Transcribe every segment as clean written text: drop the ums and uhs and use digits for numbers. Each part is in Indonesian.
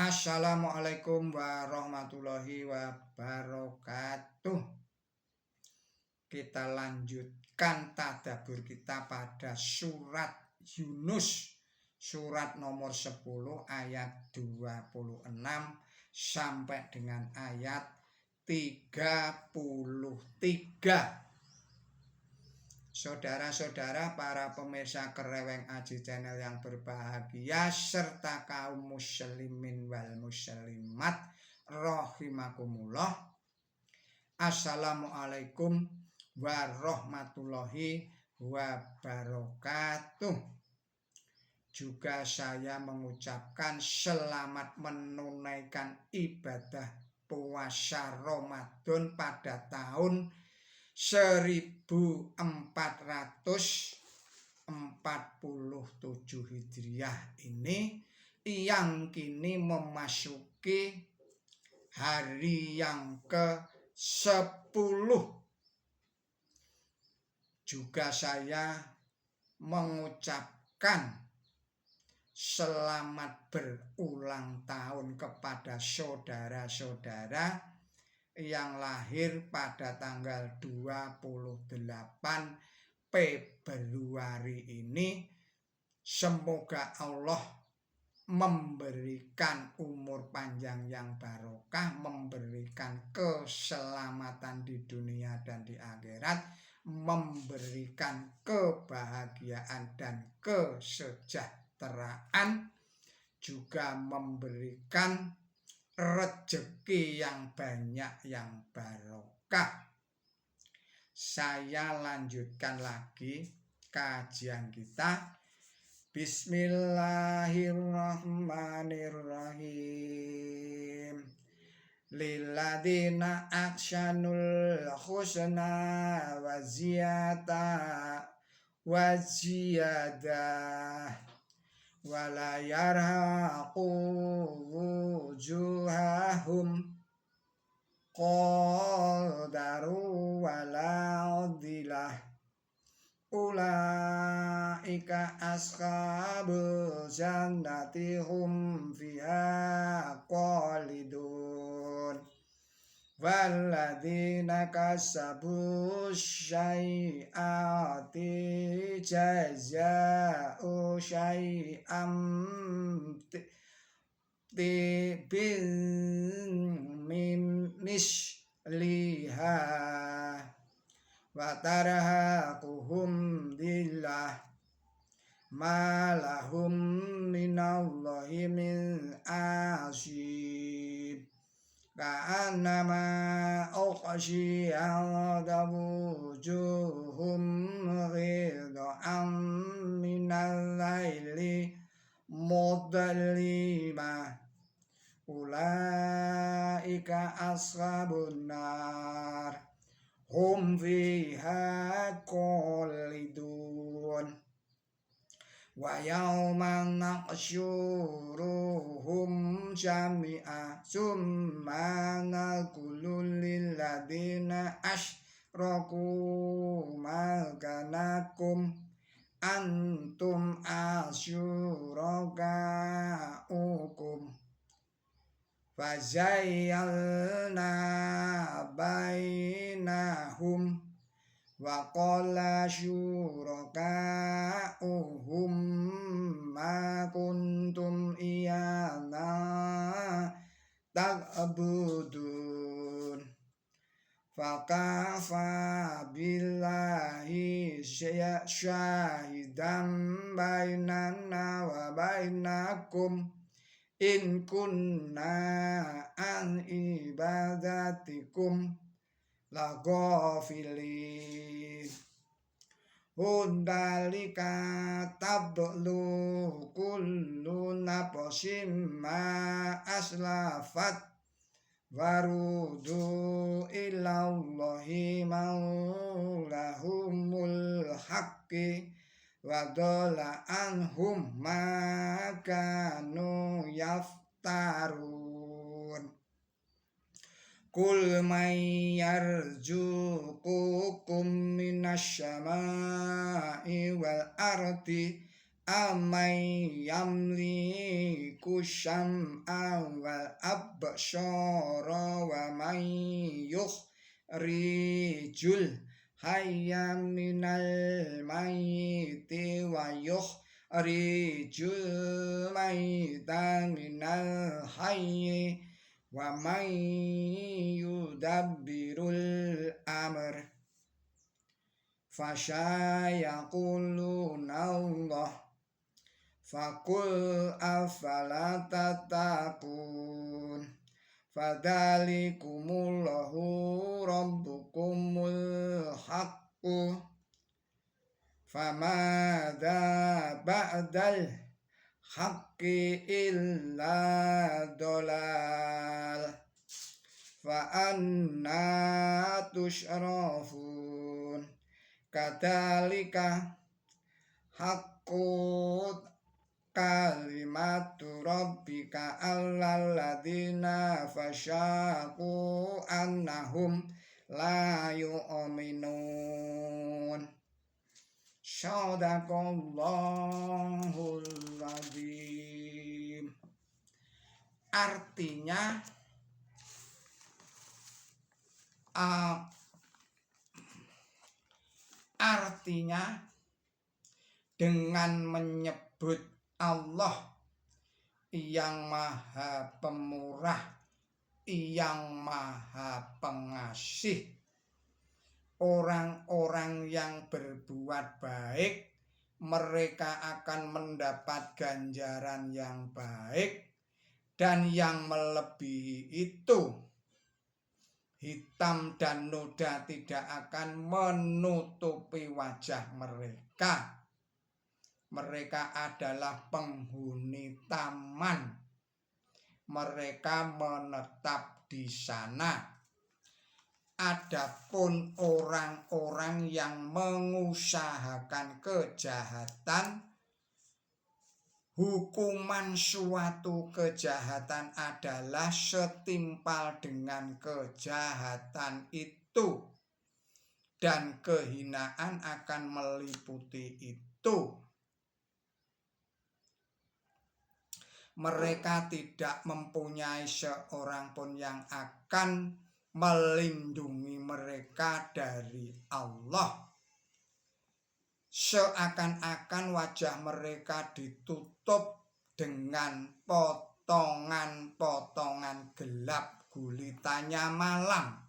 Assalamualaikum warahmatullahi wabarakatuh. Kita lanjutkan tadabbur kita pada surat Yunus, surat nomor 10 ayat 26 sampai dengan ayat 33. Saudara-saudara, para pemirsa Kereweng Aji Channel yang berbahagia, serta kaum muslimin wal muslimat rahimakumullah. Assalamualaikum warahmatullahi wabarakatuh. Juga saya mengucapkan selamat menunaikan ibadah puasa Ramadan pada tahun 1447 Hijriah ini, yang kini memasuki hari yang ke-10. Juga saya mengucapkan selamat berulang tahun kepada saudara-saudara yang lahir pada tanggal 28 Februari ini. Semoga Allah memberikan umur panjang yang barokah, memberikan keselamatan di dunia dan di akhirat, memberikan kebahagiaan dan kesejahteraan, juga memberikan rezeki yang banyak yang barokah. Saya lanjutkan lagi kajian kita. Bismillahirrahmanirrahim. Lilladzina ahsanul husna wa ziyadah wala yarhaqu wujuhahum qadaru wala udhilah ulaika ashabul jannati hum fiha khalidun walladzina kasabu syai'ati jaza'u syai'am bin misliha wa tarhaquhum dillah ma lahum minallahi min asib ka'annama ughshiyat wujuhum ghidha'an minal laili mudlima ulaika ashabun nar hum fiha khalidun wa yawma nahsyuruhum jami'a summa naqulu lil ladzina asyraku makanakum antum asyurakaukum fazayyalna bainahum wa qala syurakauhum ma kuntum iyana ta'budun fakafa billahi syahidan bainana wa bainakum in kunna an ibadatikum laghafilin hundalika tablu kullu nafsin ma aslafat warudu ilallahi maulahumul haqqi wa dhalla anhum ma kanu yaftarun kul may yarzuqukum minasyamai wal ardi amay yamliku yamliku syam'a wal absyara wa may yukhrijul hayya minal mayyiti wa yukhrijul mayyita minal hayyi wa may yudabbirul amr fasyayaquluna Allah faqul afala tattaqun fadzalikumullahu rabbukumul haqqu famadza ba'dal haqqi illa dolal fa anna tusyrafun kadzalika haqqut kalimatu rabbika allal ladzina fasyaqu annahum la yu'minun. Shadaqallahul adzim. Artinya dengan menyebut Allah yang maha pemurah, yang maha pengasih, orang-orang yang berbuat baik mereka akan mendapat ganjaran yang baik, dan yang melebihi itu hitam dan noda tidak akan menutupi wajah mereka. Mereka adalah penghuni taman. Mereka menetap di sana. Adapun orang-orang yang mengusahakan kejahatan, hukuman suatu kejahatan adalah setimpal dengan kejahatan itu, dan kehinaan akan meliputi itu. Mereka tidak mempunyai seorang pun yang akan melindungi mereka dari Allah. Seakan-akan wajah mereka ditutup dengan potongan-potongan gelap gulitanya malam.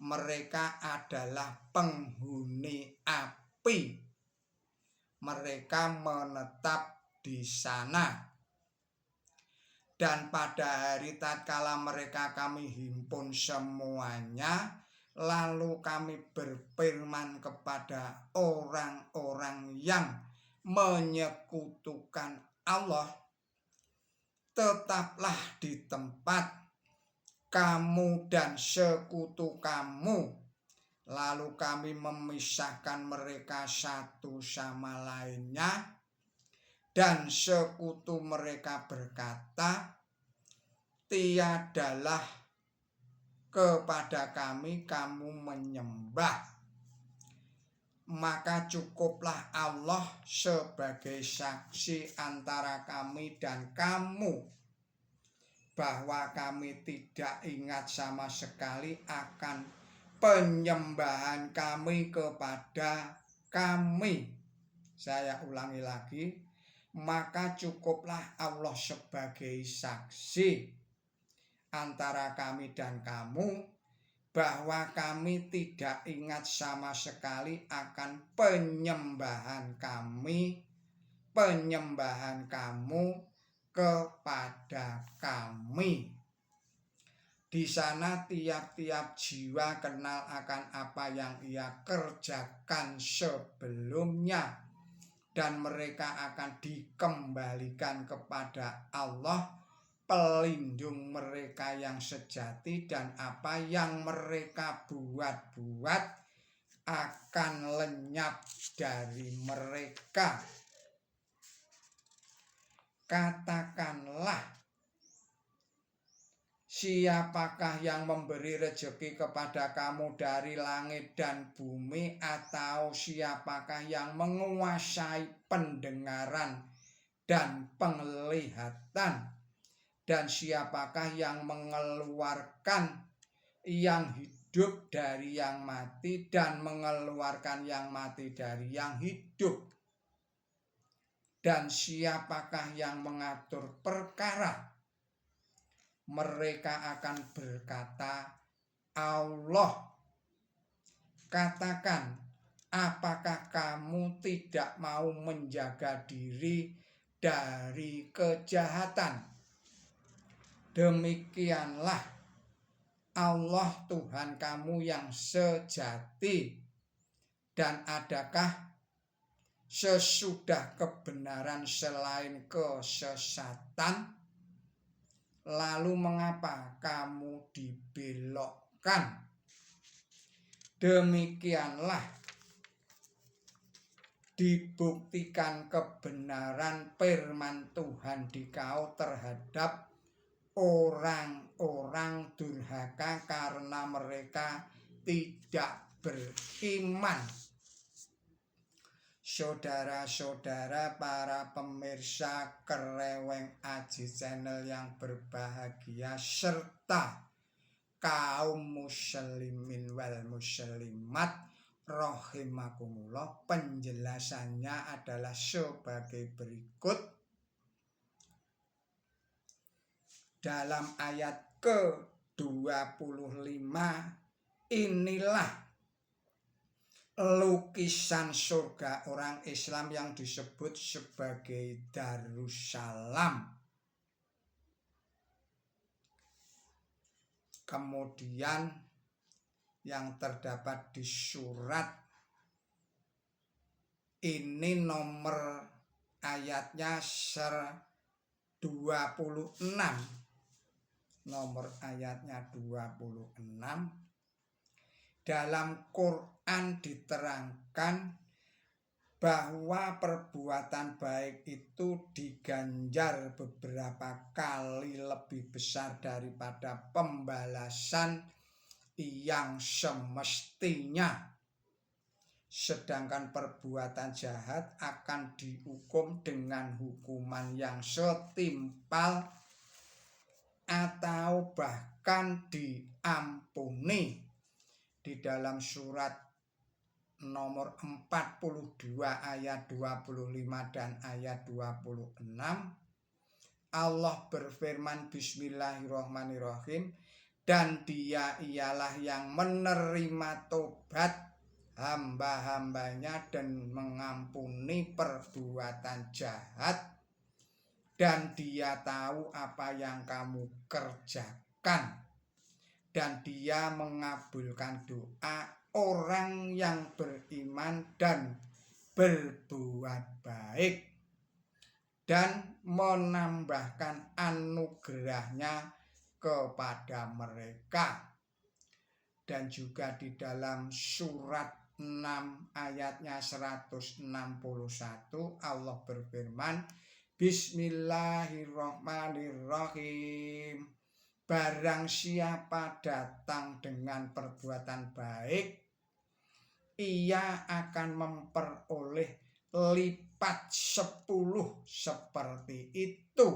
Mereka adalah penghuni api. Mereka menetap di sana. Dan pada hari tatkala mereka kami himpun semuanya, lalu kami berfirman kepada orang-orang yang menyekutukan Allah, tetaplah di tempat kamu dan sekutu kamu. Lalu kami memisahkan mereka satu sama lainnya, dan sekutu mereka berkata, tiadalah kepada kami kamu menyembah. Maka cukuplah Allah sebagai saksi antara kami dan kamu, bahwa kami tidak ingat sama sekali akan penyembahan kami kepada kami. Saya ulangi lagi, maka cukuplah Allah sebagai saksi antara kami dan kamu, bahwa kami tidak ingat sama sekali akan penyembahan kamu kepada kami. Di sana tiap-tiap jiwa kenal akan apa yang ia kerjakan sebelumnya, dan mereka akan dikembalikan kepada Allah, pelindung mereka yang sejati, dan apa yang mereka buat-buat akan lenyap dari mereka. Katakanlah, siapakah yang memberi rezeki kepada kamu dari langit dan bumi, atau siapakah yang menguasai pendengaran dan penglihatan. Dan siapakah yang mengeluarkan yang hidup dari yang mati dan mengeluarkan yang mati dari yang hidup? Dan siapakah yang mengatur perkara? Mereka akan berkata, Allah. Katakan, apakah kamu tidak mau menjaga diri dari kejahatan? Demikianlah Allah Tuhan kamu yang sejati. Dan adakah sesudah kebenaran selain kesesatan? Lalu mengapa kamu dibelokkan? Demikianlah dibuktikan kebenaran firman Tuhan dikau terhadap orang-orang durhaka karena mereka tidak beriman. Saudara-saudara para pemirsa Kereweng Aji Channel yang berbahagia serta kaum muslimin wal muslimat rahimakumullah, penjelasannya adalah sebagai berikut. Dalam ayat ke-25 inilah lukisan surga orang Islam yang disebut sebagai Darussalam. Kemudian yang terdapat di surat ini nomor ayatnya 26. Nomor ayatnya 26. Dalam Quran diterangkan bahwa perbuatan baik itu diganjar beberapa kali lebih besar daripada pembalasan yang semestinya. Sedangkan perbuatan jahat akan dihukum dengan hukuman yang setimpal atau bahkan diampuni. Di dalam surat nomor 42 ayat 25 dan ayat 26 Allah berfirman, Bismillahirrahmanirrahim, dan Dia ialah yang menerima tobat hamba-hambanya dan mengampuni perbuatan jahat, dan Dia tahu apa yang kamu kerjakan, dan Dia mengabulkan doa orang yang beriman dan berbuat baik, dan menambahkan anugerahnya kepada mereka. Dan juga di dalam surat 6 ayatnya 161 Allah berfirman, Bismillahirrahmanirrahim. Barang siapa datang dengan perbuatan baik, ia akan memperoleh lipat 10 seperti itu.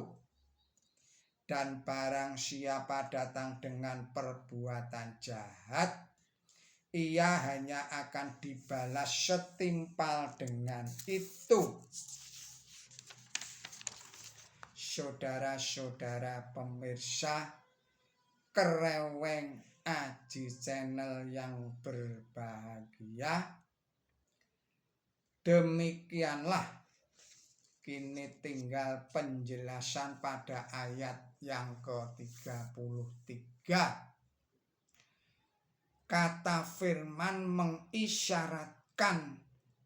Dan barang siapa datang dengan perbuatan jahat, ia hanya akan dibalas setimpal dengan itu. Saudara-saudara pemirsa Kereweng Aji Channel yang berbahagia, demikianlah kini tinggal penjelasan pada ayat yang ke-33. Kata firman mengisyaratkan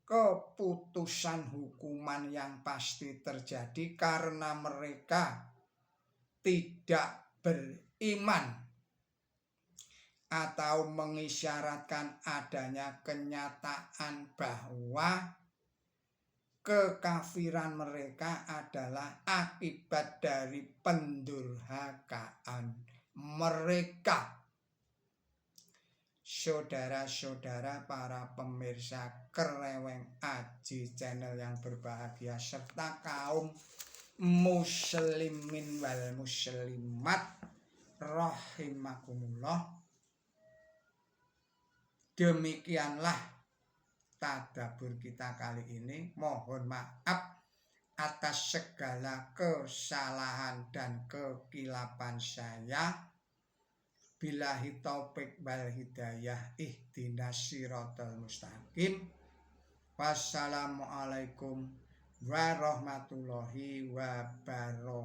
keputusan hukuman yang pasti terjadi karena mereka tidak beriman, atau mengisyaratkan adanya kenyataan bahwa kekafiran mereka adalah akibat dari pendurhakaan mereka. Saudara-saudara para pemirsa Kereweng Aji Channel yang berbahagia serta kaum muslimin wal muslimat rahimakumullah. Demikianlah tadabbur kita kali ini. Mohon maaf atas segala kesalahan dan kekilapan saya. Billahi taufik wal hidayah, ihdinas siratal mustaqim. Wassalamualaikum warahmatullahi wabarakatuh.